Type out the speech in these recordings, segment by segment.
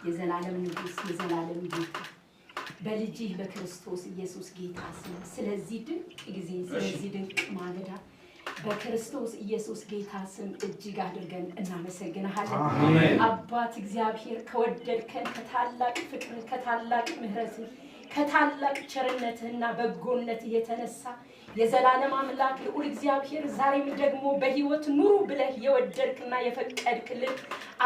የዘላለም ንጉስ የዘላለም ጌታ በልጅህ በክርስቶስ ኢየሱስ ጌታ ስም ስለዚህ ድንቅ ጊዜ ስለዚህ ድንቅ ማለዳ በክርስቶስ ኢየሱስ ጌታ ስም እጅግ አድርገን እናመሰግናለን። አባት እግዚአብሔር ከወደድከን ከታላቅ ፍቅር ከታላቅ ምህረት ከታላቅ ቸርነትና በጎነት የተነሳ የዘላለም አምላክ ልዑል እግዚአብሔር ዛሬም ደግሞ በህይወት ኑሩ ብለህ የወደድክና የፈቀድክልን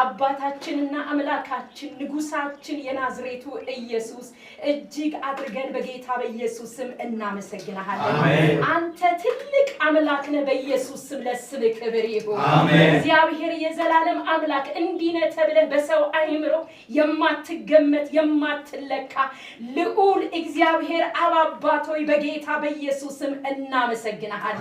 አባታችንና አምላካችን ንጉሳችን የናዝሬቱ ኢየሱስ እጅግ አድርገን በጌታ በኢየሱስ ስም እናመሰግናለን። አንተ ትልቅ አምላክ ነህ። በኢየሱስ ስም ለስምህ ክብር ይሁን። እግዚአብሔር የዘላለም አምላክ እንዲህ ነህ ተብለህ በሰው አይምሮ የማትገመት የማትለካ ልዑል እግዚአብሔር አባት ሆይ በጌታ በኢየሱስ ስም እናመሰግናለን።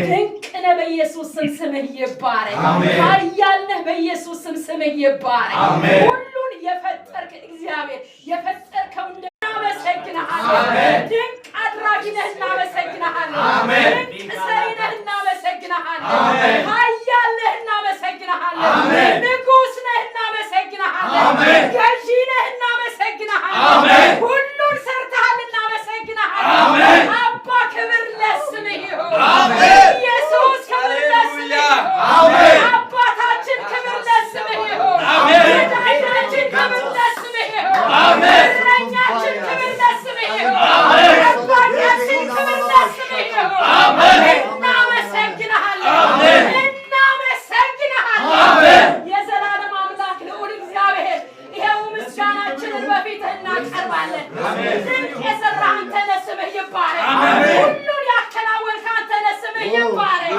ድንቅ ነህ። በኢየሱስ ስም ስምህ ይባረክ። ኃያል ነህ። በኢየሱስ ስም ስምህ ይባረክ። ሁሉን የፈጠርክ እግዚአብሔር የፈጠርከው እናመሰግናለን። ድንቅ አድራጊ ነህ። እናመሰግናለን። ድንቅ ሰሪ ነህ። እናመሰግናለን። ኃያል ነህ። እናመሰግናለን። ንጉስ ነህ። እናመሰግናለን። ገዢ ነህ። እናመሰግናለን። ሁሉን ሰርተሃል። እናመሰግናለን። አባ ክብር ለስምህ ይሁን። ኢየሱስ ክብር ለስምህ ይሁን። አባታችን ክብር ለስምህ ይሁን። መድኃኒታችን ክብር ለስምህ ይሁን። እረኛችን ክብር ለስምህ ይሁን። ጠባቂያችን ክብር ለስምህ ይሁን። እናመሰግናለን። የዘላለም አምላክ ልዑል እግዚአብሔር ይሄው ምስጋናችንን በፊትህ እናቀርባለን። ድንቅ የሰራህ አንተ ነህ። ስምህ ይባረክ። ሁሉን ያከናወንክ አንተ ነህ። ስምህ ይባረክ።